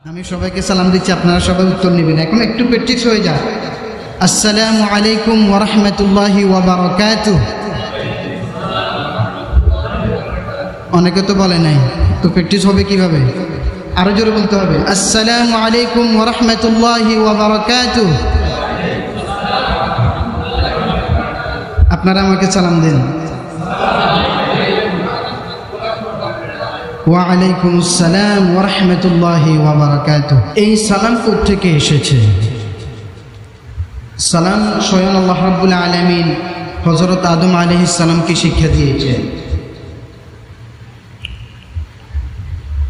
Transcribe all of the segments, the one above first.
আমি সবাইকে সালাম দিচ্ছি, আপনারা সবাই উত্তর নেবেন। এখন একটু প্র্যাকটিস হয়ে যায়। আসসালামু আলাইকুম ওয়া রাহমাতুল্লাহি ওয়া বারাকাতুহু। অনেকে তো বলে নাই, তো প্র্যাকটিস হবে কিভাবে? আরো জোরে বলতে হবে। আসসালামু আলাইকুম ওয়া রাহমাতুল্লাহি ওয়া বারাকাতুহু। আপনারা আমাকে সালাম দিন। ওয়ালাইকুম আসসালাম ওয়া রাহমাতুল্লাহি ওয়া বারাকাতুহু। এই সালাম কোত্থেকে এসেছে? সালাম স্বয়ং আল্লাহ রাব্বুল আলামিন হযরত আদম আলাইহিস সালামকে শিক্ষা দিয়েছেন।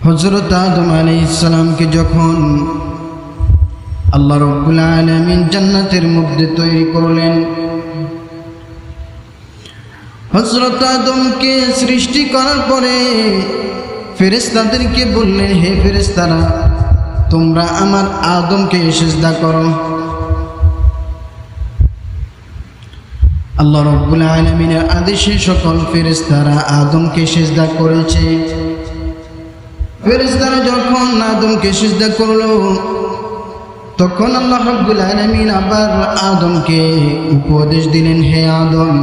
হযরত আদম আলাইহিস সালামকে যখন আল্লাহ রাব্বুল আলামিন জান্নাতের মধ্যে তৈরি করলেন, হযরত আদমকে সৃষ্টি করার পরে ফেরেশতাদেরকে বললেন, হে ফেরেশতারা, তোমরা আমার আদমকে সিজদা করো। আল্লাহ রাব্বুল আলামিনের আদেশে সকল ফেরেশতারা আদমকে সিজদা করেছে। ফেরেশতারা যখন আদমকে সিজদা করলো, তখন আল্লাহ রাব্বুল আলামিন আবার আদমকে উপদেশ দিলেন, হে আদম,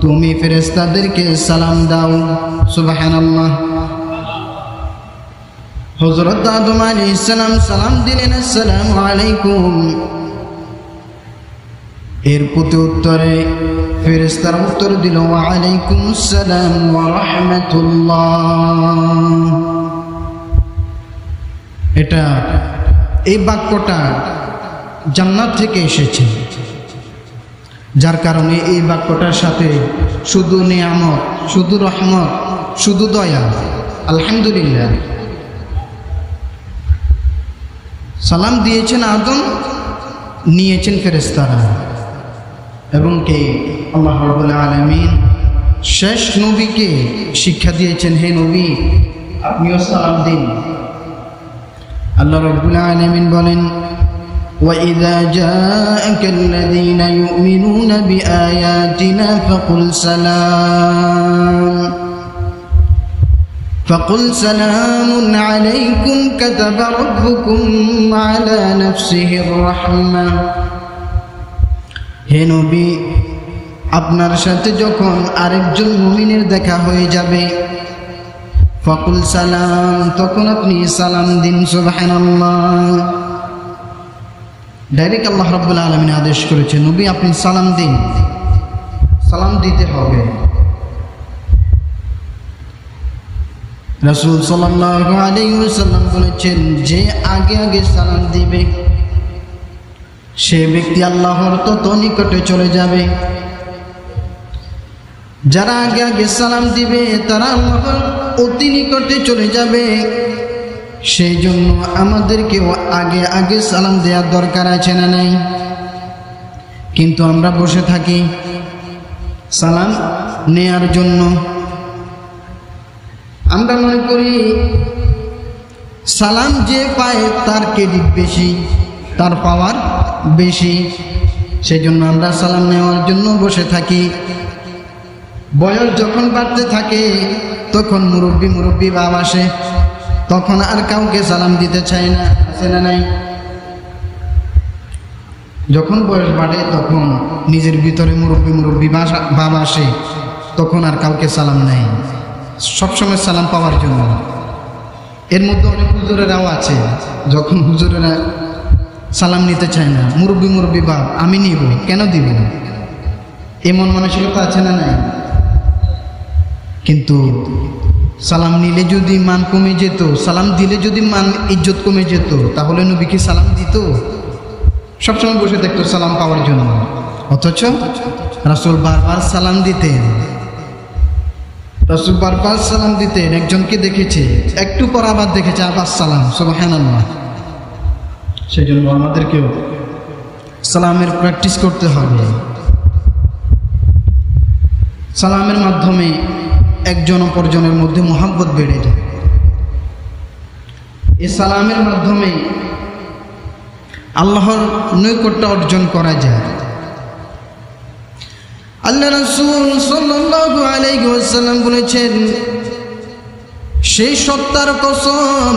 তুমি ফেরেশতাদেরকে সালাম দাও। সুবহানাল্লাহ। হযরত আদম আলাইহিস সালাম সালাম দিলেন, আসসালামু আলাইকুম। এর প্রতি উত্তরে ফেরেশতারা উত্তর দিল, ওয়া আলাইকুম আসসালাম ওয়া রাহমাতুল্লাহ। এই বাক্যটা জান্নাত থেকে এসেছে, যার কারণে এই বাক্যটার সাথে শুধু নিয়ামত, শুধু রহমত, শুধু দয়া। আলহামদুলিল্লাহ। সালাম দিয়েছেন আদম, নিয়েছেন ফেরেশতারা, এবং কে? আল্লাহ রাব্বুল আলামিন শেষ নবীকে শিক্ষা দিয়েছেন, হে নবী, আপনিও সালাম দিন। আল্লাহ রাব্বুল আলামিন বলেন, وَإِذَا جَاءَكَ الَّذِينَ يُؤْمِنُونَ بِآيَاتِنَا فَقُلْ سَلَامٌ عَلَيْكُمْ كَتَبَ رَبُّكُمْ عَلَى نَفْسِهِ الرَّحْمَةَ। হে নবী, আপনার সাথে যখন আরেকজন মুমিনের দেখা হয়ে যাবে, ফাকুল সালাম, তখন আপনি সালাম দিন। সুবহানাল্লাহ। ডাইরেক্ট আল্লাহ রাব্বুল আলামিন আদেশ করেছে, নবী আপনি সালাম দিন, সালাম দিতে হবে। রাসূল সাল্লাল্লাহু আলাইহি ওয়াসাল্লাম বলেছেন, যে আগে আগে সালাম দিবে সে ব্যক্তি আল্লাহর তত নিকটে চলে যাবে। যারা আগে আগে সালাম দিবে তারা আল্লাহর অতি নিকটে চলে যাবে। সেই জন্য আমাদেরকেও আগে আগে সালাম দেওয়ার দরকার আছে না নাই? কিন্তু আমরা বসে থাকি সালাম নেয়ার জন্য। আমরা মনে করি সালাম যে পায় তার ক্রেডিট বেশি, তার পাওয়ার বেশি। সেই জন্য আমরা সালাম নেওয়ার জন্য বসে থাকি। বয়স যখন বাড়তে থাকে তখন মুরব্বী ভাব আসে, তখন আর কাউকে সালাম দিতে চায় না, আছে না নাই? যখন বয়স বাড়ে তখন নিজের ভিতরে মুরব্বী ভাব আসে, তখন আর কাউকে সালাম নেয়, সবসময় সালাম পাওয়ার জন্য। এর মধ্যে অনেক হুজুরেরাও আছে, যখন হুজুরেরা সালাম নিতে চায় না, মুরব্বী ভাব, আমি নিব, কেন দিব, এমন মানসিকতা আছে না নাই? কিন্তু সালাম নিলে যদি মান কমে যেত, সালাম দিলে যদি মান ইজ্জত কমে যেত, তাহলে নবীকে সালাম দিত? সবসময় বসে দেখতো সালাম পাওয়ার জন্য। অথচ রাসূল বারবার সালাম দিতেন, রাসূল বারবার সালাম দিতেন। একজনকে দেখেছে, একটু পর আবার দেখেছে, আবার সালাম। সুবহানাল্লাহ। সেই জন্য আমাদেরকেও সালামের প্র্যাকটিস করতে হবে। সালামের মাধ্যমে একজন অপরজনের মধ্যে মহব্বত বেড়ে যায়। এই সালামের মাধ্যমে আল্লাহর নৈকট্য অর্জন করা যায়। আল্লাহ রাসূল সাল্লাল্লাহু আলাইহি ওয়াসাল্লাম বলেছেন, সেই সত্তার কসম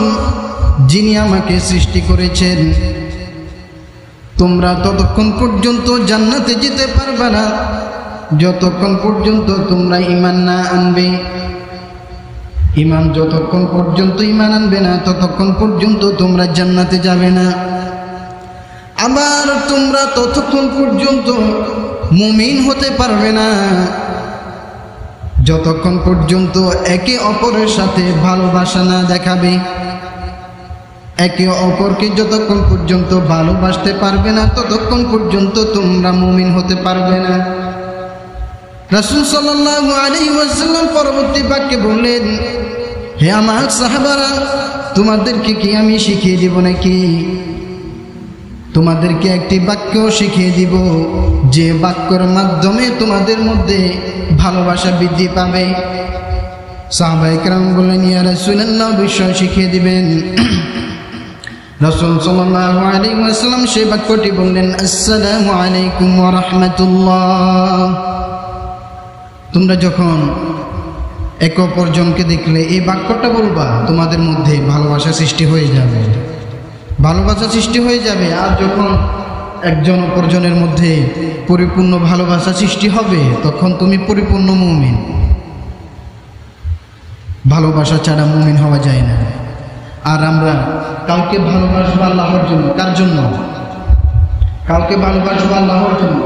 যিনি আমাকে সৃষ্টি করেছেন, তোমরা ততক্ষণ পর্যন্ত জান্নাতে যেতে পারবে না যতক্ষণ পর্যন্ত তোমরা ঈমান না আনবে। ঈমান যতক্ষণ পর্যন্ত ঈমান আনবে না ততক্ষণ পর্যন্ত তোমরা জান্নাতে যাবে না। আবার তোমরা ততক্ষণ পর্যন্ত মুমিন হতে পারবে না যতক্ষণ পর্যন্ত একে অপরের সাথে ভালোবাসা না দেখাবে। একে অপরকে যতক্ষণ পর্যন্ত ভালোবাসতে পারবে না ততক্ষণ পর্যন্ত তোমরা মুমিন হতে পারবে না। রাসূল সাল্লাল্লাহু আলাইহি ওয়াসাল্লাম পরবর্তী বাক্যে বললেন, হে আমার সাহাবারা, তোমাদেরকে কি আমি শিখিয়ে দিব নাকি? তোমাদেরকে একটি বাক্য শিখিয়ে দিব, যে বাক্যের মাধ্যমে তোমাদের মধ্যে ভালোবাসা বৃদ্ধি পাবে। সাহাবায়ে কেরাম বললেন, ইয়া রাসূলুল্লাহ, বিষয় শিখিয়ে দিবেন। রাসূল সাল্লাল্লাহু আলাইহি ওয়াসাল্লাম সেই বাক্যটি বললেন, আসসালামু আলাইকুম ওয়া রাহমাতুল্লাহ। তোমরা যখন একে অপরজনকে দেখলে এই বাক্যটা বলবা, তোমাদের মধ্যে ভালোবাসা সৃষ্টি হয়ে যাবে, ভালোবাসা সৃষ্টি হয়ে যাবে। আর যখন একজন অপরজনের মধ্যে পরিপূর্ণ ভালোবাসা সৃষ্টি হবে তখন তুমি পরিপূর্ণ মুমিন। ভালোবাসা ছাড়া মুমিন হওয়া যায় না। আর আমরা কাউকে ভালোবাসবো আল্লাহর জন্য। কার জন্য? কাউকে ভালোবাসবো আল্লাহর জন্য।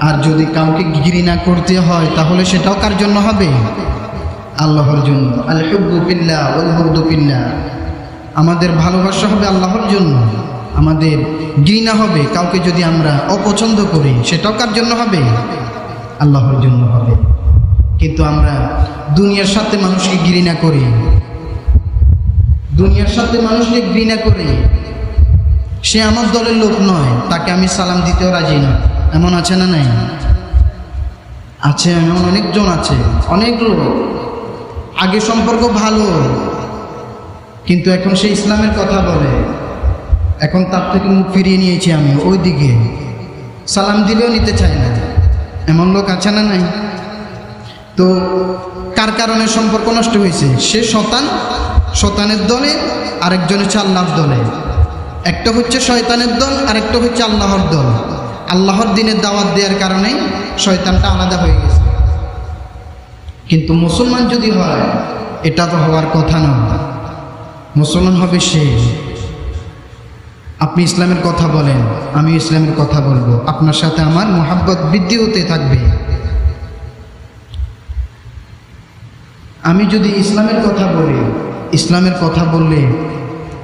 আর যদি কাউকে ঘৃণা করতে হয় তাহলে সেটাও কার জন্য হবে? আল্লাহর জন্য। আল হুব্বু ফিল্লাহ ওয়াল বুগদু ফিল্লাহ। আমাদের ভালোবাসা হবে আল্লাহর জন্য, আমাদের ঘৃণা হবে কাউকে যদি আমরা অপছন্দ করি, সেটাও কার জন্য হবে? আল্লাহর জন্য হবে। কিন্তু আমরা দুনিয়ার সাথে মানুষকে ঘৃণা করি, দুনিয়ার সাথে মানুষকে ঘৃণা করি। সে আমার দলের লোক নয়, তাকে আমি সালাম দিতেও রাজি না। এমন আছে না নাই? আছে, এমন অনেকজন আছে, অনেক লোক। আগে সম্পর্ক ভালো, কিন্তু এখন সে ইসলামের কথা বলে, এখন তার থেকে মুখ ফিরিয়ে নিয়েছি আমি, ওই দিকে সালাম দিলেও নিতে চায় না। এমন লোক আছে না নাই? তো কার কারণে সম্পর্ক নষ্ট হয়েছে? সে শয়তানের দলে, আরেকজন হচ্ছে আল্লাহর দলে। একটা হচ্ছে শয়তানের দল, আরেকটা হচ্ছে আল্লাহর দল। আল্লাহর দিনের দাওয়াত দেওয়ার কারণে শয়তানটা আলাদা হয়ে গেছে। কিন্তু মুসলমান যদি হয়, এটা তো হওয়ার কথা নয়। মুসলমান হবে সে, আপনি ইসলামের কথা বলেন, আমি ইসলামের কথা বলবো, আপনার সাথে আমার মোহাব্বত বৃদ্ধি হতে থাকবে। আমি যদি ইসলামের কথা বলি, ইসলামের কথা বললে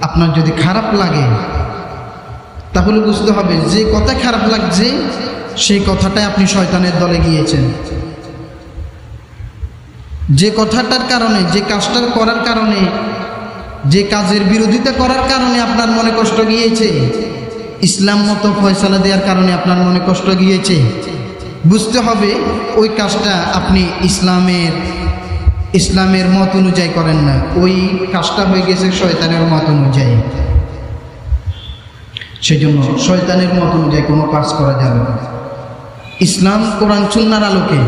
আপনার যদি খারাপ লাগে তাহলে বুঝতে হবে যে কথা খারাপ লাগছে সেই কথাটাই আপনি শয়তানের দলে গিয়েছেন। যে কথাটার কারণে, যে কাজটা করার কারণে, যে কাজের বিরোধিতা করার কারণে আপনার মনে কষ্ট গিয়েছে, ইসলাম মতো ফয়সালা দেওয়ার কারণে আপনার মনে কষ্ট গিয়েছে, বুঝতে হবে ওই কাজটা আপনি ইসলামের মত অনুযায়ী করেন না, ওই কাজটা হয়ে গেছে শয়তানের মত অনুযায়ী। সেজন্য শয়তানের মত অনুযায়ী কোনো কাজ করা যাবে না। ইসলাম কোরআন সুন্নাহর আলোকে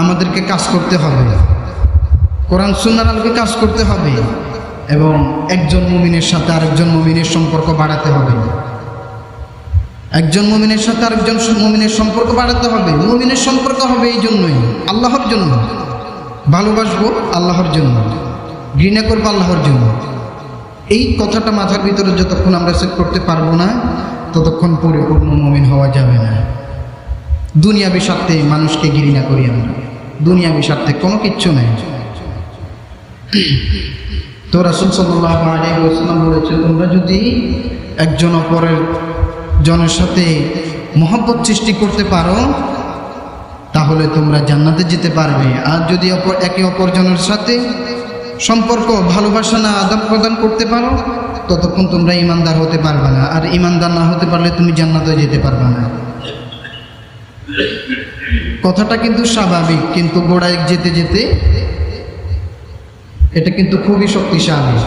আমাদেরকে কাজ করতে হবে, কোরআন সুন্নাহর আলোকে কাজ করতে হবে, এবং একজন মুমিনের সাথে আরেকজন মুমিনের সম্পর্ক বাড়াতে হবে। একজন মুমিনের সাথে আরেকজন মুমিনের সম্পর্ক বাড়াতে হবে। মুমিনের সম্পর্ক হবে এই জন্যই, আল্লাহর জন্য। ভালোবাসবো আল্লাহর জন্য, ঘৃণা করবো আল্লাহর জন্য। এই কথাটা মাথার ভিতরে যতক্ষণ আমরা সেট করতে পারবো না ততক্ষণ পরিপূর্ণ মুমিন হওয়া যাবে না। দুনিয়াবি স্বার্থে মানুষকে ঘৃণা করি আমরা, দুনিয়াবি স্বার্থে কোনো কিচ্ছু নেই। তো রাসূল সাল্লাল্লাহু আলাইহি ওয়াসাল্লাম বলেছে, তোমরা যদি একজন অপরের জনের সাথে মহব্বত সৃষ্টি করতে পারো তাহলে তোমরা জান্নাতে যেতে পারবে। আর যদি একে অপরজনের সাথে সম্পর্ক, ভালোবাসা না আদান প্রদান করতে পারো ততক্ষণ তোমরা ইমানদার হতে পারবে না। আর ইমানদার না হতে পারলে তুমি জান্নাতে যেতে পারবে না। কথাটা কিন্তু স্বাভাবিক, কিন্তু গোড়ায় যেতে যেতে এটা কিন্তু খুবই শক্তিশালী।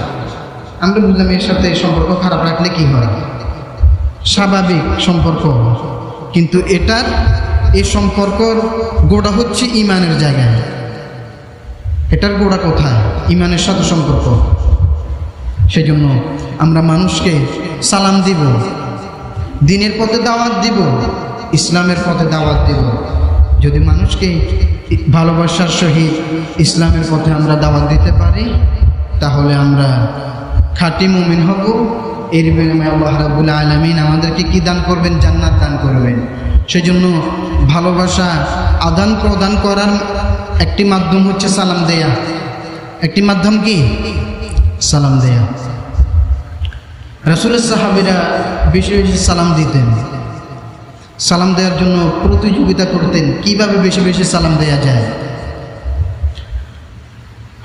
আমরা বুঝলাম এর সাথে সম্পর্ক খারাপ রাখলে কি হয়, স্বাভাবিক সম্পর্ক, কিন্তু এই সম্পর্কর গোড়া হচ্ছে ইমানের জায়গায়। এটার গোড়া কোথায়? ইমানের সাথে সম্পর্ক। সেজন্য আমরা মানুষকে সালাম দিব, দ্বীনের পথে দাওয়াত দিব, ইসলামের পথে দাওয়াত দিব। যদি মানুষকে ভালোবাসার সহিত ইসলামের পথে আমরা দাওয়াত দিতে পারি, তাহলে আমরা খাঁটি মুমিন হব। এর বিনিময়ে আল্লাহ রাব্বুল আলামিন আমাদেরকে কি দান করবেন? জান্নাত দান করবেন। সেজন্য ভালোবাসা আদান প্রদান করার একটি মাধ্যম হচ্ছে সালাম দেয়া। একটি মাধ্যম কি? সালাম দেয়া। রাসূলের সাহাবীরা বেশি বেশি সালাম দিতেন, সালাম দেওয়ার জন্য প্রতিযোগিতা করতেন কিভাবে বেশি বেশি সালাম দেয়া যায়।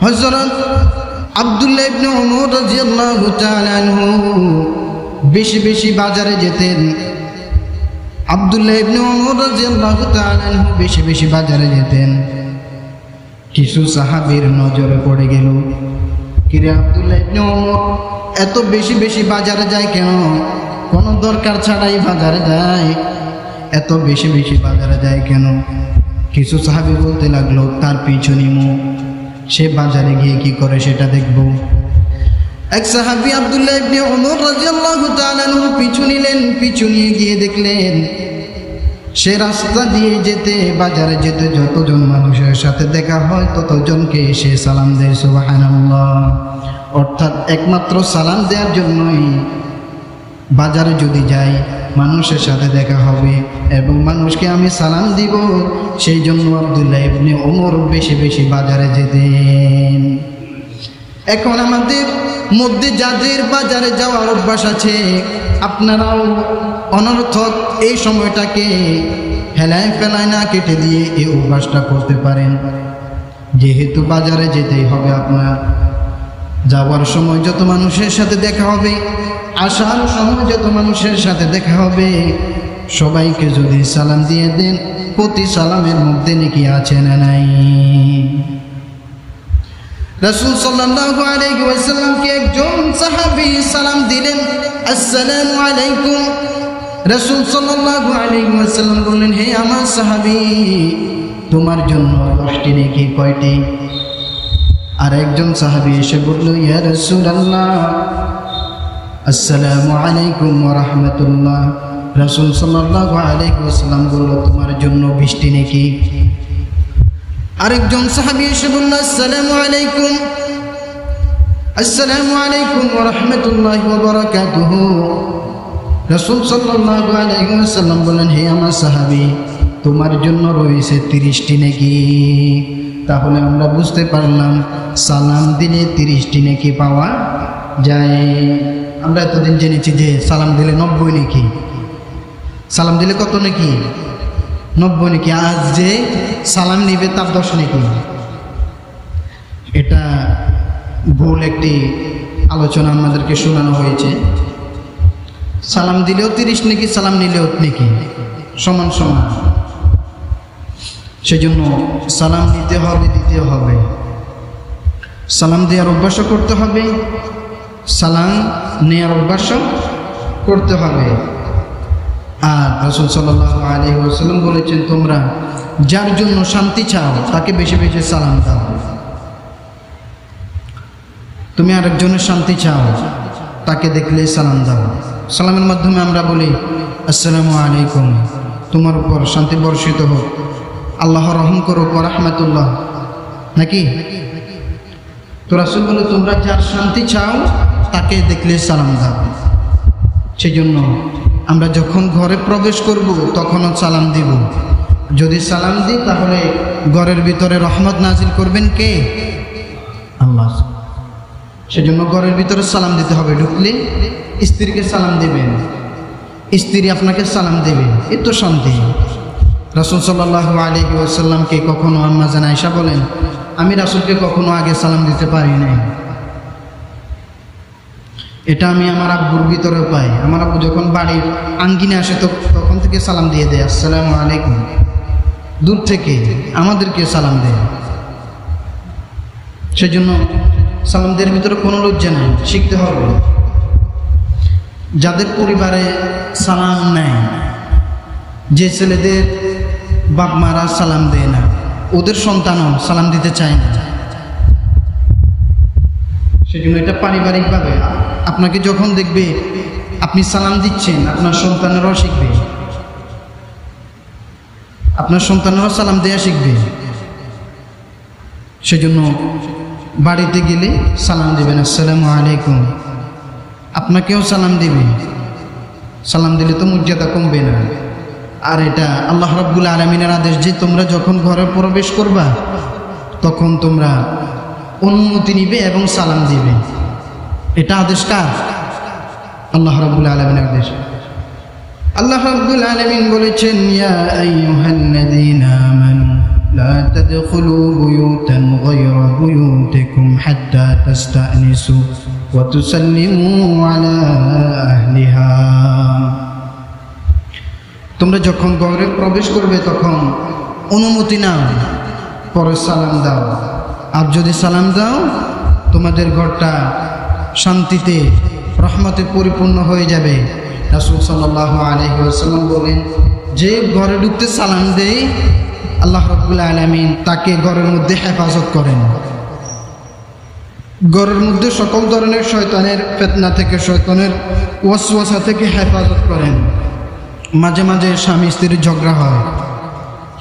হযরত আব্দুল্লাহ ইবনে উমর রাদিয়াল্লাহু তাআলা আনহু বেশি বেশি বাজারে যেতেন। আব্দুল্লাহ ইবনে উমর রাদিয়াল্লাহু তাআলা আনহু বেশি বেশি বাজারে যেতেন। কিছু সাহাবীর নজরে পড়ে গেল, কিরে আব্দুল্লাহ ইবনে উমর এত বেশি বেশি বাজারে যায় কেন? কোনো দরকার ছাড়াই বাজারে যায়, এত বেশি বেশি বাজারে যায় কেন? কিছু সাহাবী বলতে লাগলো, তার পিছু নিমু, সে বাজারে গিয়ে কি করে সেটা দেখব। এক সাহাবী আব্দুল্লাহ ইবনে উমর রাদিয়াল্লাহু তাআলা আনহু পিছু নিলেন, পিছু নিয়ে গিয়ে দেখলেন সে রাস্তা দিয়ে যেতে, বাজারে যেতে যতজন মানুষের সাথে দেখা হয় ততজনকে সে সালাম দেয়। সুবহানাল্লাহ। অর্থাৎ একমাত্র সালাম দেওয়ার জন্যই বাজারে যদি যাই মানুষের সাথে দেখা হবে এবং মানুষকে আমি সালাম দিব, সেই জন্য আব্দুল্লাহ ইবনে উমর বেশি বেশি বাজারে যেতেন। এখন আমাদের মধ্যে যাদের বাজারে যাওয়ার অভ্যাস আছে, আপনারাও অনর্থক এই সময়টাকে হেলায় ফেলায় না কেটে দিয়ে এই অভ্যাসটা করতে পারেন। যেহেতু বাজারে যেতেই হবে, আপনার যাওয়ার সময় যত মানুষের সাথে দেখা হবে, আসার সময় যত মানুষের সাথে দেখা হবে, সবাইকে যদি সালাম দিয়ে দেন, প্রতি সালামের মধ্যে নেকি আছে না নাই? রাসূল সাল্লাল্লাহু আলাইহি ওয়াসাল্লামকে একজন সাহাবী সালাম দিলেন, আসসালামু আলাইকুম। রাসূল সাল্লাল্লাহু আলাইহি ওয়াসাল্লাম বললেন, হে আমার সাহাবী, তোমার জন্য 10টি নেকি কয়টি? আর একজন সাহাবী এসে বলল, ইয়া রাসূলুল্লাহ, আসসালামু আলাইকুম ওয়া রাহমাতুল্লাহ। রাসূল সাল্লাল্লাহু আলাইহি ওয়াসাল্লাম বলল, তোমার জন্য 20টি নেকি। আরেকজন সাহাবী এসে বলল, আসসালামু আলাইকুম, আসসালামু আলাইকুম ওয়া রাহমাতুল্লাহি ওয়া বারাকাতুহু। রাসূল সাল্লাল্লাহু আলাইহি ওয়াসাল্লাম বললেন, হে আমার সাহাবী, তোমার জন্য রয়েছে 30টি নেকি। তাহলে আমরা বুঝতে পারলাম সালাম দিলে 30টি নেকি পাওয়া যায়। আমরা এতদিন জেনেছি যে সালাম দিলে 90 নেকি। সালাম দিলে কত নেকি? 90 নেকি। আজ যে সালাম নিবে তার 10 নেকি। এটা ভুল একটি আলোচনা আমাদেরকে শোনানো হয়েছে। সালাম দিলেও 30 নেকি, সালাম নিলেও নেকি, সমান সমান। সেজন্য সালাম দিতে হবে, দিতে হবে, সালাম দেওয়ার অভ্যাস করতে হবে, সালাম নেওয়ার অভ্যাস করতে হবে। আর রাসূল সাল্লাল্লাহু আলাইহি ওয়াসাল্লাম বলেছেন, তোমরা যার জন্য শান্তি চাও তাকে বেশি বেশি সালাম দাও। তুমি আরেকজনের শান্তি চাও, তাকে দেখলে সালাম দাও। সালামের মাধ্যমে আমরা বলি, আসসালামু আলাইকুম, তোমার উপর শান্তি বর্ষিত হোক, আল্লাহ রহম করুক, ওয়া রাহমাতুল্লাহ, নাকি? তো রাসূল বলে, তোমরা যার শান্তি চাও তাকে দেখলে সালাম দাও। সেজন্য আমরা যখন ঘরে প্রবেশ করব তখনও সালাম দিব। যদি সালাম দিই তাহলে ঘরের ভিতরে রহমত নাজিল করবেন কে? আল্লাহ। সেজন্য ঘরের ভিতরে সালাম দিতে হবে। ঢুকলে স্ত্রীকে সালাম দিবেন, স্ত্রী আপনাকে সালাম দেবে, এ তো শান্তি। রাসূল সাল্লাল্লাহু আলাইহি ওয়াসাল্লামকে কখনো আম্মা জান আয়েশা বলেন, আমি রাসূলকে কখনো আগে সালাম দিতে পারি নাই। এটা আমি আমার আব্বুর ভিতরে পাই। আমার আব্বু যখন বাড়ির আঙ্গিনে আসে তখন থেকে সালাম দিয়ে দেয়, আসসালামু আলাইকুম। দূর থেকে আমাদেরকে সালাম দেয়। সেজন্য সালাম দেওয়ার ভিতরে কোনো লজ্জা নেই, শিখতে হবে। যাদের পরিবারে সালাম নেয়, যে ছেলেদের বাপ মারা সালাম দেয় না, ওদের সন্তানও সালাম দিতে চায় না। সেজন্য এটা পারিবারিকভাবে আপনাকে যখন দেখবে আপনি সালাম দিচ্ছেন, আপনার সন্তানেরাও শিখবে, আপনার সন্তানেরাও সালাম দেয়া শিখবে। সেজন্য বাড়িতে গেলে সালাম দিবেন, আসসালামু আলাইকুম। আপনাকেও সালাম দিবে, সালাম দিলে তো মর্যাদা কমবে না। আর এটা আল্লাহ রাব্বুল আলামিনের আদেশ যে তোমরা যখন ঘরে প্রবেশ করবা তখন তোমরা অনুমতি নিবে এবং সালাম দিবে। এটা আদেশ কার? আল্লাহ রাব্বুল আলামিনের আদেশ। আল্লাহ রাব্বুল আলামিন বলেছেন, ইয়া আইয়ুহাল্লাযীনা আমানু লা তাদখুলু বুয়ুতান গায়রা বুয়ুতিকুম হাত্তা তাস্তানিসু ওয়া তুসাল্লিমু আলা আহলিহা। তোমরা যখন ঘরে প্রবেশ করবে তখন অনুমতি নাও, পরে সালাম দাও। আর যদি সালাম দাও তোমাদের ঘরটা শান্তিতে রহমতে পরিপূর্ণ হয়ে যাবে। রাসূল সাল্লাল্লাহু আলাইহি ওয়াসাল্লাম বলেন, যে ঘরে ঢুকতে সালাম দেয় আল্লাহ রাব্বুল আলামিন তাকে ঘরের মধ্যে হেফাজত করেন। ঘরের মধ্যে সকল ধরনের শয়তানের ফিতনা থেকে, শয়তানের ওয়াসওয়াসা থেকে হেফাজত করেন। মাঝে মাঝে স্বামী স্ত্রীর ঝগড়া হয়,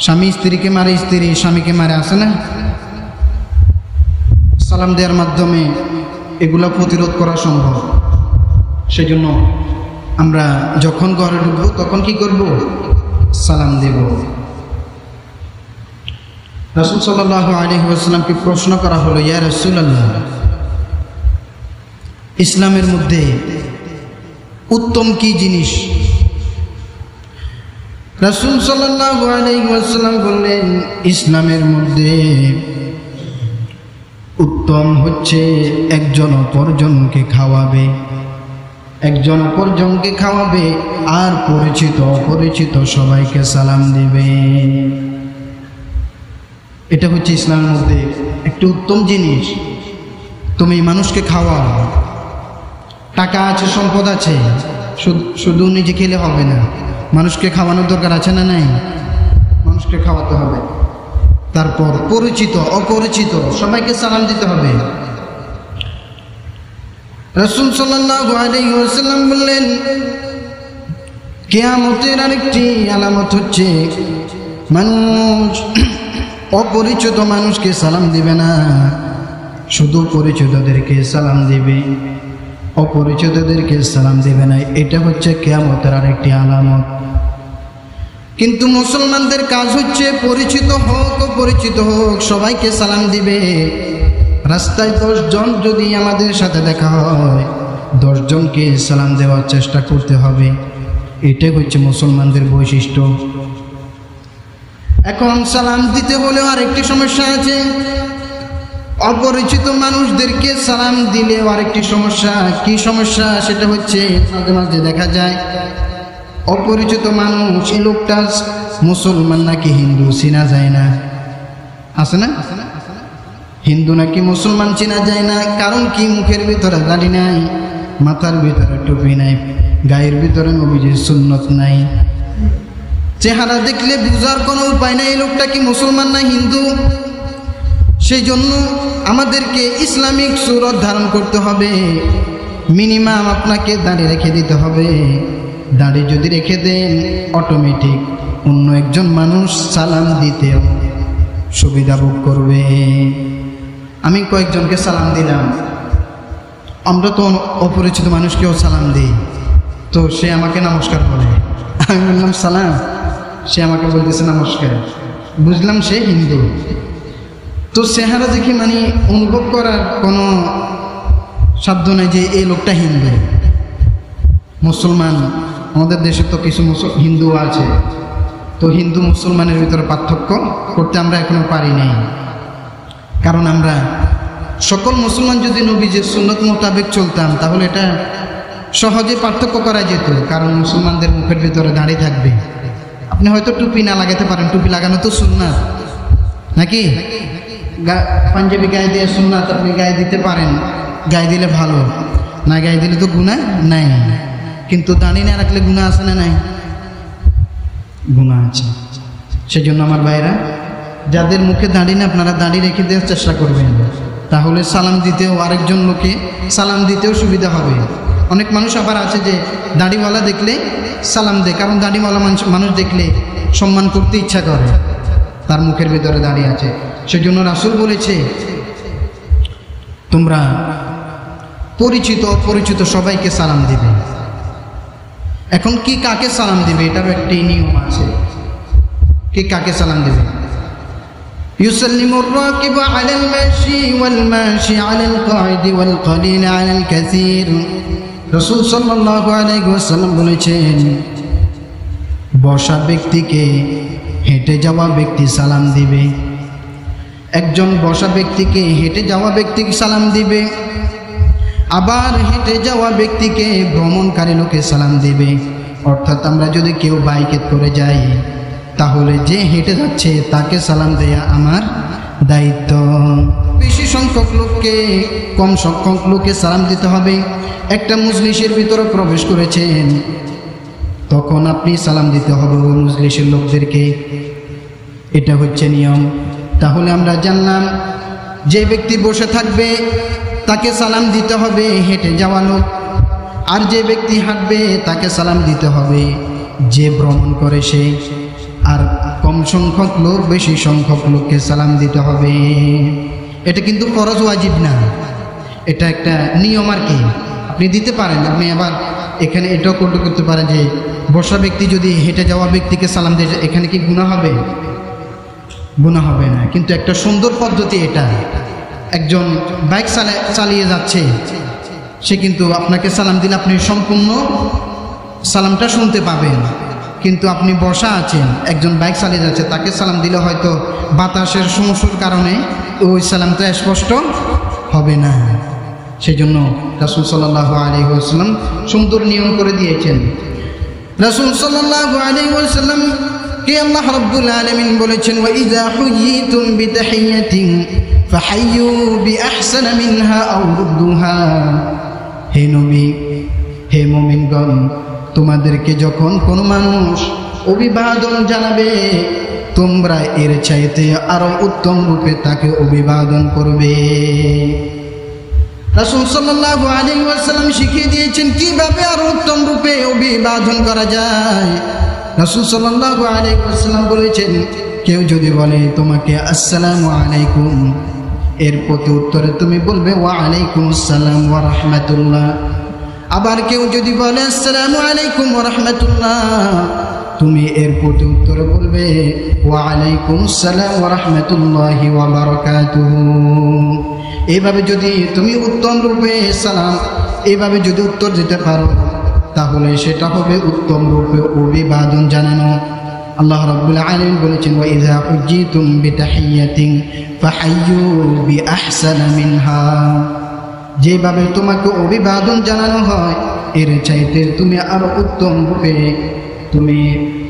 স্বামী স্ত্রীকে মারে, স্ত্রী স্বামীকে মারে, আসে না? সালাম দেওয়ার মাধ্যমে এগুলো প্রতিরোধ করা সম্ভব। সেজন্য আমরা যখন ঘরে ঢুকবো তখন কি করব? সালাম দেব। রাসূল সাল্লাল্লাহু আলাইহি ওয়াসাল্লামকে প্রশ্ন করা হলো, ইয়া রাসূলুল্লাহ, ইসলামের মধ্যে উত্তম কি জিনিস? রাসূল সাল্লাল্লাহু আলাইহি ওয়াসাল্লাম বললেন, ইসলামের মধ্যে উত্তম হচ্ছে একজন অপরজনকে খাওয়াবে, একজন অপরজনকে খাওয়াবে আর পরিচিত অপরিচিত সবাইকে সালাম দিবে। এটা হচ্ছে ইসলামের মধ্যে একটি উত্তম জিনিস। তুমি মানুষকে খাওয়াও, টাকা আছে, সম্পদ আছে, শুধু নিজে খেলে হবে না, মানুষকে খাওয়ানোর দরকার আছে না নাই? মানুষকে খাওয়াতে হবে। তারপর পরিচিত অপরিচিত সবাইকে সালাম দিতে হবে। রাসূল সাল্লাল্লাহু আলাইহি ওয়াসাল্লাম বললেন, কিয়ামতের আরেকটি আলামত হচ্ছে মানুষ অপরিচিত মানুষকে সালাম দিবে না, শুধু পরিচিতদেরকে সালাম দিবে, অপরিচিতদেরকে সালাম দিবে না। এটা হচ্ছে কিয়ামতের আরেকটি আলামত। কিন্তু মুসলমানদের কাজ হচ্ছে পরিচিত হোক অপরিচিত হোক সবাইকে সালাম দিবে। রাস্তায় 10 জন যদি আমাদের সাথে দেখা হয় 10 জনকে সালাম দেওয়ার চেষ্টা করতে হবে। এটাই হচ্ছে মুসলমানদের বৈশিষ্ট্য। এখন সালাম দিতে হলেও আরেকটি সমস্যা আছে, অপরিচিত মানুষদেরকে সালাম দিলেও আরেকটি সমস্যা। কি সমস্যা? সেটা হচ্ছে মাঝে মাঝে দেখা যায় অপরিচিত মানুষ, এই লোকটা মুসলমান নাকি হিন্দু চেনা যায় না, আছে না? হিন্দু নাকি মুসলমান চেনা যায় না। কারণ কি? মুখের ভিতরে দাড়ি নাই, মাথার ভিতরে টুপি নাই, গায়ের ভিতরে নবীজির সুন্নত নাই। চেহারা দেখলে বুঝার কোনো উপায় নাই এই লোকটা কি মুসলমান না হিন্দু। সেই জন্য আমাদেরকে ইসলামিক সুরত ধারণ করতে হবে। মিনিমাম আপনাকে দাড়ি রেখে দিতে হবে। দাড়ি যদি রেখে দেন অটোমেটিক অন্য একজন মানুষ সালাম দিতেও সুবিধা ভোগ করবে। আমি কয়েকজনকে সালাম দিলাম, আমরা তো অপরিচিত মানুষকেও সালাম দিই, তো সে আমাকে নমস্কার বলে, আমি বললাম সালাম, সে আমাকে বলতেছে নমস্কার, বুঝলাম সে হিন্দু। তো চেহারা দেখে মানে অনুভব করার কোনো সাধ্য নেই যে এই লোকটা হিন্দু। মুসলমান, আমাদের দেশে তো কিছু হিন্দু আছে, তো হিন্দু মুসলমানের ভিতরে পার্থক্য করতে আমরা এখনো পারি নাই। কারণ আমরা সকল মুসলমান যদি নবীজির সুন্নত মোতাবেক চলতাম তাহলে এটা সহজে পার্থক্য করা যেত। কারণ মুসলমানদের মুখের ভিতরে দাড়ি থাকবে। আপনি হয়তো টুপি না লাগাতে পারেন, টুপি লাগানো তো সুন্নাত নাকি? পাঞ্জাবি গায়ে দিয়ে সুন্নাত, আপনি গায়ে দিতে পারেন, গায়ে দিলে ভালো, না গায়ে দিলে তো গুনাহ নাই। কিন্তু দাড়ি না রাখলে গুনাহ আছে না নাই? গুনাহ আছে। সেজন্য আমার ভাইরা, যাদের মুখে দাড়ি না আপনারা দাড়ি রেখে দেওয়ার চেষ্টা করবেন। তাহলে সালাম দিতেও আরেকজন লোকে সালাম দিতেও সুবিধা হবে। অনেক মানুষ আবার আছে যে দাড়িওয়ালা দেখলে সালাম দেয়, কারণ দাড়িওয়ালা মানুষ দেখলে সম্মান করতে ইচ্ছা করে, তার মুখের ভিতরে দাঁড়িয়ে আছে। সেজন্য রাসূল বলেছে তোমরা পরিচিত অপরিচিত সবাইকে সালাম দিবে। এখন কি কাকে সালাম দিবে এটারও একটি নিয়ম আছে, কি কাকে সালাম দিবে। ইউসাল্লিমুর রাকিবু আলাল মাশি ওয়াল মাশি আলাল কাঈদি ওয়াল কলিল আলাল কাসীর। রাসূল সাল্লাল্লাহু আলাইহি ওয়াসাল্লাম বলেছেন বসা ব্যক্তিকে হেঁটে যাওয়া ব্যক্তি সালাম দিবে, একজন বসা ব্যক্তিকে হেঁটে যাওয়া ব্যক্তিকে সালাম দিবে, আবার হেঁটে যাওয়া ব্যক্তিকে ভ্রমণকারী লোকে সালাম দিবে। অর্থাৎ আমরা যদি কেউ বাইকে করে যাই তাহলে যে হেঁটে যাচ্ছে তাকে সালাম দেয়া আমার দায়িত্ব। বেশি সংখ্যক লোককে কম সংখ্যক লোককে সালাম দিতে হবে। একটা মজলিসের ভিতরে প্রবেশ করেছেন, তখন আপনি সালাম দিতে হবে ওই মজলিসের লোকদেরকে, এটা হচ্ছে নিয়ম। তাহলে আমরা জানলাম যে ব্যক্তি বসে থাকবে তাকে সালাম দিতে হবে হেঁটে যাওয়া লোক, আর যে ব্যক্তি হাঁটবে তাকে সালাম দিতে হবে যে ভ্রমণ করে সে, আর কম সংখ্যক লোক বেশি সংখ্যক লোককে সালাম দিতে হবে। এটা কিন্তু ফরজ ওয়াজিব না, এটা একটা নিয়ম আর কি, আপনি দিতে পারেন। আপনি আবার এখানে এটাও করতে পারেন যে বসা ব্যক্তি যদি হেঁটে যাওয়া ব্যক্তিকে সালাম দিয়ে, এখানে কি গুনাহ হবে? গুনাহ হবে না, কিন্তু একটা সুন্দর পদ্ধতি এটা। একজন বাইক চালিয়ে যাচ্ছে, সে কিন্তু আপনাকে সালাম দিলে আপনি সম্পূর্ণ সালামটা শুনতে পাবেন, কিন্তু আপনি বসা আছেন, একজন বাইক চালিয়ে যাচ্ছে, তাকে সালাম দিলে হয়তো বাতাসের সমস্যার কারণে ওই সালামটা স্পষ্ট হবে না। সেজন্য রাসূল সাল্লাল্লাহু আলাইহি ওয়াসাল্লাম সুন্দর নিয়ম করে দিয়েছেন। রাসূল সাল্লাল্লাহু আলাইহি ওয়াসাল্লাম কে আল্লাহ রাব্বুল আলামিন বলেছেন ওয়া ইযা হুয়িতুম বিতাহিয়াতিন ফাহাইয়ু বিআহসানা মিনহা আও রুদ্দুহা। হে নবী, হে মুমিনগণ, তোমাদেরকে যখন কোনো মানুষ অভিবাদন জানাবে তোমরা এর চাইতে আরো উত্তম রূপে তাকে অভিবাদন করবে। রাসূল সাল্লাল্লাহু আলাইহি ওয়াসাল্লাম শিখিয়ে দিয়েছেন কিভাবে আরো উত্তম রূপে অভিবাদন করা যায়। রাসূল সাল্লাল্লাহু আলাইহি ওয়াসাল্লাম বলেছেন কেউ যদি বলে তোমাকে আসসালামু আলাইকুম, এর প্রতি উত্তরে তুমি বলবে ওয়া আলাইকুমুস সালাম ওয়া রাহমাতুল্লাহ। আবার কেউ যদি বলে আসসালামু আলাইকুম ওয়া রাহমাতুল্লাহ, তুমি এর প্রতি উত্তরে বলবে ওয়া আলাইকুমুস সালাম ওয়া রাহমাতুল্লাহি ওয়া বারাকাতুহু। এইভাবে যদি তুমি উত্তম রূপে সালাম এইভাবে যদি উত্তর দিতে পারো তাহলে সেটা হবে উত্তম রূপে অভিবাদন জানানো। আল্লাহ রাব্বুল আলামিন বলেছেন ওয়া ইযা হুজ্জিতুম বিতাহিয়াতিন ফাহাইয়ু বিআহসানা মিনহা। যেভাবে তোমাকে অভিবাদন জানানো হয় এর চাইতে তুমি আরো উত্তম রূপে তুমি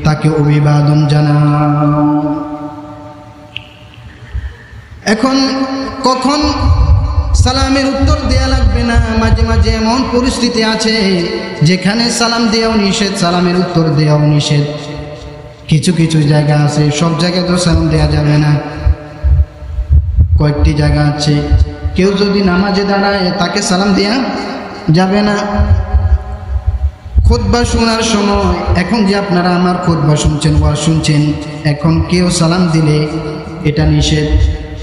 তাকে অভিবাদন জানাও। এখন কখন সালামের উত্তর দেয়া লাগবে না, মাঝে মাঝে এমন পরিস্থিতি আছে যেখানে সালাম দেওয়াও নিষেধ, সালামের উত্তর দেওয়াও নিষেধ। কিছু কিছু জায়গা আছে, সব জায়গায় তো সালাম দেওয়া যাবে না। কয়েকটি জায়গা আছে কেউ যদি নামাজে দাঁড়ায় তাকে সালাম দেয়া যাবে না। খুতবা শোনার সময়, এখন যে আপনারা আমার খুতবা শুনছেন, ওয়াজ শুনছেন, এখন কেউ সালাম দিলে এটা নিষেধ।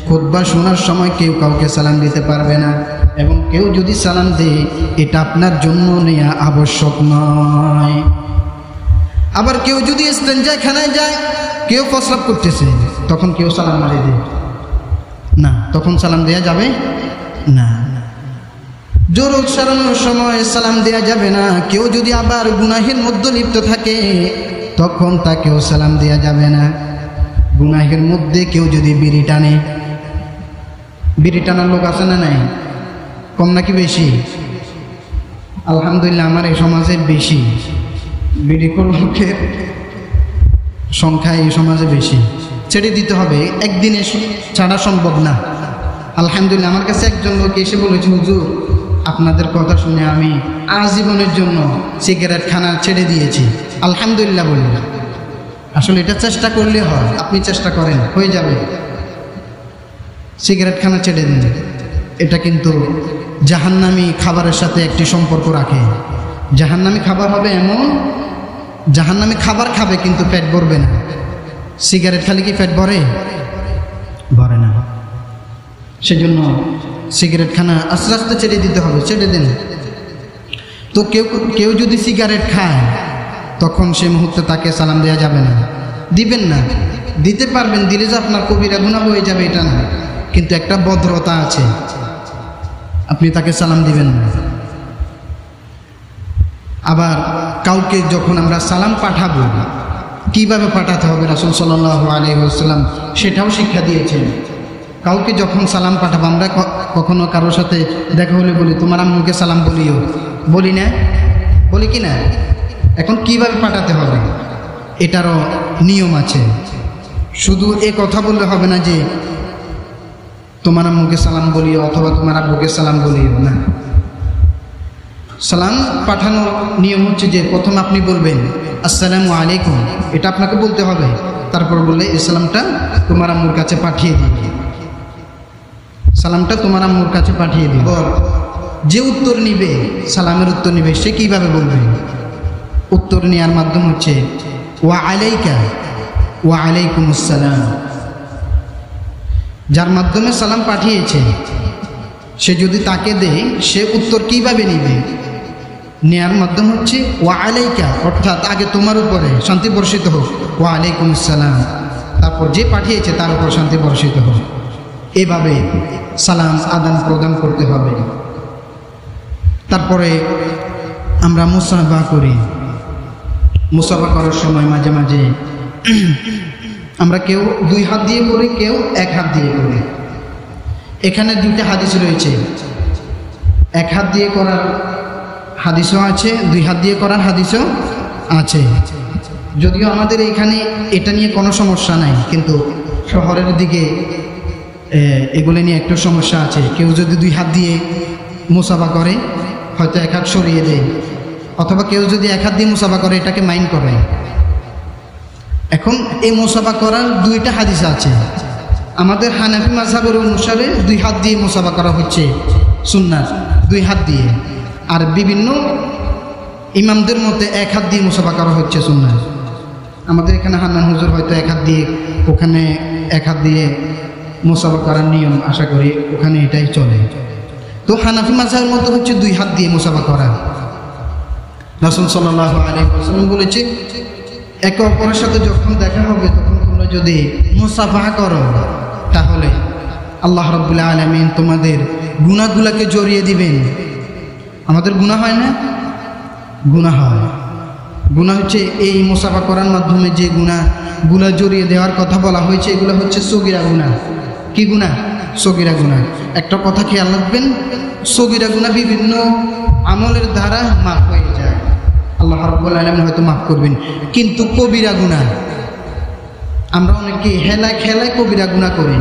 খুতবা শোনার সময় কেউ কাউকে সালাম দিতে পারবে না, এবং কেউ যদি সালাম দেয় এটা আপনার জন্য নেওয়া আবশ্যক নয়। আবার কেউ যদি ইস্তেঞ্জাখানায় যায়, কেউ প্রস্রাব করতেছে, তখন কেউ সালাম মারি দেয় না, তখন সালাম দেয়া যাবে না। জোর উচ্চারণের সময় সালাম দেয়া যাবে না। কেউ যদি আবার গুনাহের মধ্যে লিপ্ত থাকে তখন তাকেও সালাম দেয়া যাবে না। গুনাহের মধ্যে কেউ যদি বিড়ি টানে, বিড়ি টানার লোক আছে না নাই? কম নাকি বেশি? আলহামদুলিল্লাহ আমার এই সমাজে বেশি বিড়িখোর লোকের সংখ্যা এই সমাজে বেশি। ছেড়ে দিতে হবে, একদিনে ছাড়া সম্ভব না। আলহামদুলিল্লাহ আমার কাছে একজন লোক এসে বলেছে হুজুর আপনাদের কথা শুনে আমি আজীবনের জন্য সিগারেট খানা ছেড়ে দিয়েছি। আলহামদুলিল্লাহ বললেন। আসলে এটা চেষ্টা করলে হয়, আপনি চেষ্টা করেন, হয়ে যাবে। সিগারেট খানা ছেড়ে দিন, এটা কিন্তু জাহান্নামী খাবারের সাথে একটি সম্পর্ক রাখে। জাহান্নামী খাবার হবে এমন, জাহান্নামী খাবার খাবে কিন্তু পেট ভরবে না। সিগারেট খালি কি পেট ভরে? ভরে না। সেজন্য সিগারেট খানা আস্তে আস্তে ছেড়ে দিতে হবে, ছেড়ে দেন। তো কেউ যদি সিগারেট খায় তখন সে মুহূর্তে তাকে সালাম দেওয়া যাবে না, দিবেন না। দিতে পারবেন, দিলে যে আপনার কবিরা গুনাহ হয়ে যাবে এটা না, কিন্তু একটা ভদ্রতা আছে, আপনি তাকে সালাম দিবেন না। আবার কাউকে যখন আমরা সালাম পাঠাবো কিভাবে পাঠাতে হবে রাসূল সাল্লাল্লাহু আলাইহি ওয়াসাল্লাম সেটাও শিক্ষা দিয়েছেন। কাউকে যখন সালাম পাঠাবো, আমরা কখনো কারোর সাথে দেখা হলে বলি তোমার আম্মুকে সালাম বলিও, বলি না? বলি কি না? এখন কিভাবে পাঠাতে হবে এটারও নিয়ম আছে। শুধু এ কথা বললে হবে না যে তোমার আম্মুকে সালাম বলিও অথবা তোমার আব্বুকে সালাম বলিও, না। সালাম পাঠানোর নিয়ম হচ্ছে যে প্রথম আপনি বলবেন আসসালামু আলাইকুম, এটা আপনাকে বলতে হবে। তারপর বললে এই সালামটা তোমার আম্মুর কাছে পাঠিয়ে দিবে, সালামটা তোমার আম্মুর কাছে পাঠিয়ে দিবে। যে উত্তর নিবে, সালামের উত্তর নিবে, সে কিভাবে বলবে? উত্তর নেওয়ার মাধ্যম হচ্ছে ওয়া আলাইকা ওয়া আলাইকুমুস সালাম। যার মাধ্যমে সালাম পাঠিয়েছে সে যদি তাকে দেয়, সে উত্তর কিভাবে নিবে? নেয়ার মাধ্যম হচ্ছে ওয়া আলাইকা, অর্থাৎ আগে তোমার উপরে শান্তি বর্ষিত হোক, ওয়া আলাইকুমুস সালাম, তারপর যে পাঠিয়েছে তার উপর শান্তি বর্ষিত হোক। এভাবে সালাম আদান প্রদান করতে হবে। তারপরে আমরা মুসাফা করি। মুসাফা করার সময় মাঝে মাঝে আমরা কেউ 2 হাত দিয়ে করি, কেউ 1 হাত দিয়ে করি। এখানে 2টা হাদিস রয়েছে, 1 হাত দিয়ে করার হাদিসও আছে, 2 হাত দিয়ে করার হাদিসও আছে। যদিও আমাদের এখানে এটা নিয়ে কোনো সমস্যা নাই, কিন্তু শহরের দিকে এগুলো নিয়ে একটু সমস্যা আছে। কেউ যদি 2 হাত দিয়ে মুসাফা করে হয়তো 1 হাত সরিয়ে দেয়, অথবা কেউ যদি 1 হাত দিয়ে মুসাফা করে এটাকে মাইন্ড করে। এখন এই মুসাফা করার 2টা হাদিস আছে। আমাদের হানাফি মাযহাবের অনুসারে 2 হাত দিয়ে মুসাফা করা হচ্ছে সুন্নাত, 2 হাত দিয়ে। আর বিভিন্ন ইমামদের মতে 1 হাত দিয়ে মুসাফা করা হচ্ছে সুন্নাত। আমাদের এখানে হান্নান হুজুর হয়তো 1 হাত দিয়ে, ওখানে 1 হাত দিয়ে মুসাফা করার নিয়ম, আশা করি ওখানে এটাই চলে। তো হানাফি মাযহাবের মতো হচ্ছে 2 হাত দিয়ে মুসাফা করা। রাসূল সাল্লাল্লাহু আলাইহি ওয়াসাল্লাম বলেছে একে অপরের সাথে যখন দেখা হবে তখন তোমরা যদি মুসাফা করো তাহলে আল্লাহ রাব্বুল আলামিন তোমাদের গুনাহগুলোকে জড়িয়ে দিবেন। আমাদের গুনাহ হয় না? গুনাহ হয়। গুনাহ হচ্ছে এই মুসাফা করার মাধ্যমে যে গুনাহগুলো জড়িয়ে দেওয়ার কথা বলা হয়েছে, এগুলো হচ্ছে সগীরা গুনাহ। কি গুনাহ? সগীরা গুনাহ। একটা কথা খেয়াল রাখবেন, সগীরা গুনাহ বিভিন্ন আমলের দ্বারা মাফ হয়ে যায়, আল্লাহ রাব্বুল আলামিন হয়তো মাফ করবেন। কিন্তু কবিরা গুনাহ, আমরা অনেকে হেলায় খেলায় কবিরা গুনাহ করি।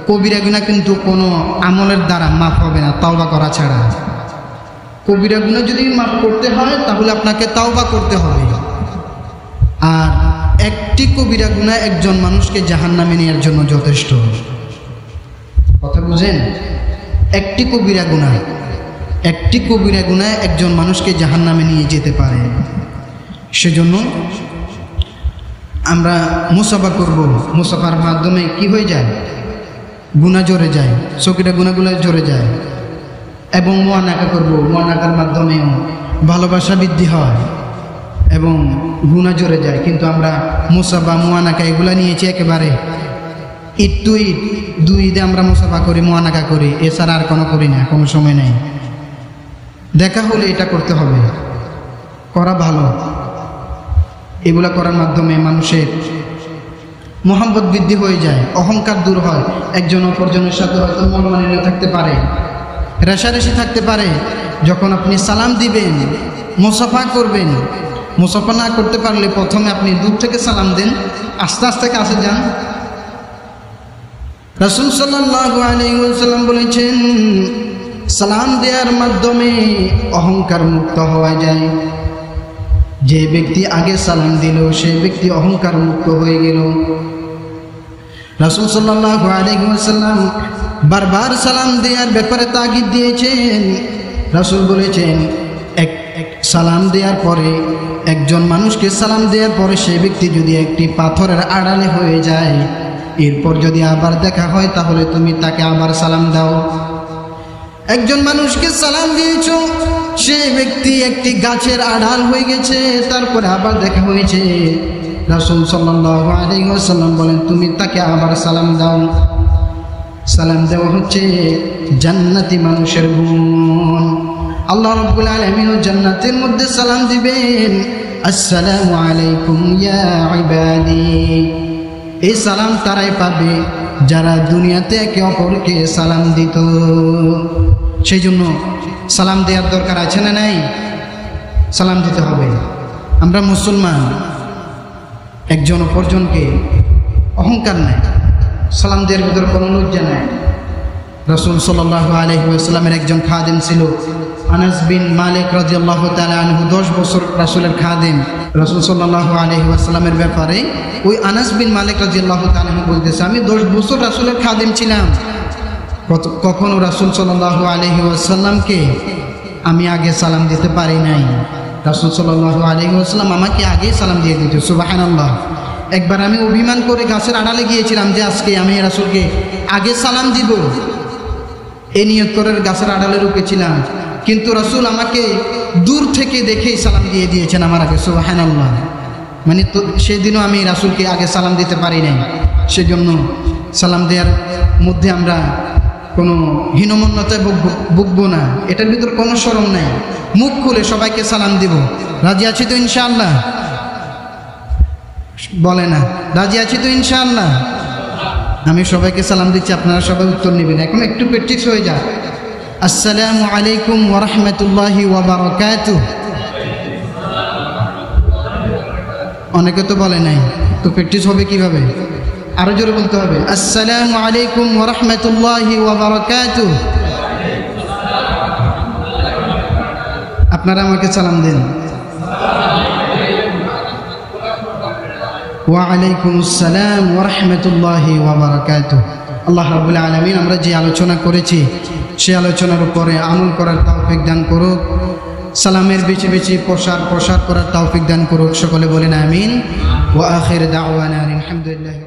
কবিরা গুনাহ কিন্তু কোনো আমলের দ্বারা মাফ হবে না তাওবা করা ছাড়া। কবিরা গুনাহ যদি মাফ করতে হয় তাহলে আপনাকে তাওবা করতে হবে। আর একটি কবিরা গুনাহ একজন মানুষকে জাহান্নামে নেওয়ার জন্য যথেষ্ট। কথা বুঝেন? একটি কবিরা গুনাহ একজন মানুষকে জাহান্নামে নিয়ে যেতে পারে। সেজন্য আমরা মুসাফা করব। মুসাফার মাধ্যমে কি হয়ে যায়? গুনাহ জড়ে যায়, সগীরা গুনাহগুলো জড়ে যায়। এবং মুআনাকা করব, মুআনাকার মাধ্যমেও ভালোবাসা বৃদ্ধি হয় এবং গুনাহ জড়ে যায়। কিন্তু আমরা মুসাফা মুআনাকা এগুলো নিয়েছি একেবারে ঈদ টু ঈদ, 2 ঈদে আমরা মুসাফা করি, মুআনাকা করি, এছাড়া আর কোনো করি না, কোনো সময় নেই। দেখা হলে এটা করতে হবে, করা ভালো। এগুলা করার মাধ্যমে মানুষের মহব্বত বৃদ্ধি হয়ে যায়, অহংকার দূর হয়, একজন অপরজনের সাথে হয়তো মনোমালিন্য থাকতে পারে, রেষারেষি থাকতে পারে। যখন আপনি সালাম দিবেন, মুসাফা করবেন, মুসাফা না করতে পারলে প্রথমে আপনি দূর থেকে সালাম দেন, আস্তে আস্তে কাছে যান। রাসূল সাল্লাল্লাহু আলাইহি ওয়াসাল্লাম বলেছেন সালাম দেওয়ার মাধ্যমে অহংকার মুক্ত হওয়া যায়। যে ব্যক্তি আগে সালাম দিল সে ব্যক্তি অহংকার মুক্ত হয়ে গেল। রাসূল সাল্লাল্লাহু আলাইহি ওয়াসাল্লাম বারবার সালাম দেওয়ার ব্যাপারে তাগিদ দিয়েছেন। রাসূল বলেছেন এক সালাম দেওয়ার পরে, একজন মানুষকে সালাম দেওয়ার পরে সেই ব্যক্তি যদি একটি পাথরের আড়ালে হয়ে যায়, এরপর যদি আবার দেখা হয় তাহলে তুমি তাকে আবার সালাম দাও। একজন মানুষকে সালাম দিয়েছ, সে ব্যক্তি একটি গাছের আড়াল হয়ে গেছে, তারপরে আবার দেখা হয়েছে, রাসূল সাল্লাল্লাহু আলাইহি ওয়াসাল্লাম বলেন তুমি তাকে আবার সালাম দাও। সালাম দেওয়া হচ্ছে জান্নাতি মানুষের গুণ। আল্লাহ রাব্বুল আলামিন জান্নাতের মধ্যে সালাম দিবেন, আসসালামু আলাইকুম ইয়া ইবাদি। এই সালাম তারাই পাবে যারা দুনিয়াতে একে অপরকে সালাম দিত। সেই জন্য সালাম দেওয়ার দরকার আছে না নাই? সালাম দিতে হবে। আমরা মুসলমান, একজন অপরজনকে অহংকার নাই, সালাম দেওয়ার ভিতরে কোনো লজ্জা নাই। রাসূল সাল্লাল্লাহু আলাইহি ওয়াসাল্লামের একজন খাদেম ছিল, আনাস বিন মালিক রাদিয়াল্লাহু তাআলা আনহু, 10 বছর রাসূলের খাদেম। রাসূল সাল্লাল্লাহু আলাইহি ওয়াসাল্লামের ব্যাপারে ওই আনাস বিন মালিক রাদিয়াল্লাহু তাআলা আনহু বলতেছে, আমি 10 বছর রাসূলের খাদেম ছিলাম, কখনো রাসূল সাল্লাল্লাহু আলাইহি ওয়াসাল্লামকে আমি আগে সালাম দিতে পারি নাই। রাসূল সাল্লাল্লাহু আলাইহি ওয়াসাল্লাম আমাকে আগেই সালাম দিয়ে দিত। সুবহানাল্লাহ। একবার আমি অভিমান করে গাছের আড়ালে গিয়েছিলাম যে আজকে আমি রাসূলকে আগে সালাম দিব, এই নিয়ত করে গাছের আড়ালে রুকেছিলাম, কিন্তু রাসূল আমাকে দূর থেকে দেখেই সালাম দিয়ে দিয়েছেন আমার আগে। সুবহানাল্লাহ। মানে তো সেদিনও আমি রাসূলকে আগে সালাম দিতে পারি নাই। সেজন্য সালাম দেওয়ার মধ্যে আমরা কোনো হীনমন্যতায় ভুগবো না, এটার ভিতর কোনো শরম নাই। মুখ খুলে সবাইকে সালাম দিব। রাজি আছি তো ইনশাআল্লাহ? বলে না, রাজি আছি তো ইনশাআল্লাহ? আমি সবাইকে সালাম দিচ্ছি, আপনারা সবাই উত্তর নেবেন। এখন একটু প্র্যাকটিস হয়ে যাক। আসসালামু আলাইকুম ওয়া রাহমাতুল্লাহি ওয়া বারাকাতুহু। অনেকে তো বলে নাই, তো প্র্যাকটিস হবে কিভাবে? আরো জোরে বলতে হবে, আসসালামু আলাইকুম ওয়া রাহমাতুল্লাহি ওয়া বারাকাতুহু। আপনারা আমাকে সালাম দেন। ওয়া আলাইকুমুস সালাম ওয়া রাহমাতুল্লাহি ওয়া বারাকাতুহু। আল্লাহ রাব্বুল আলামিন আমরা যে আলোচনা করেছি সেই আলোচনার উপরে আমল করার তৌফিক দান করুক। সালামের বেশি বেশি প্রসার করার তৌফিক দান করুক। সকলে বলেন আমিন। ওয়া আখির দাওয়ানা আলহামদুলিল্লাহি।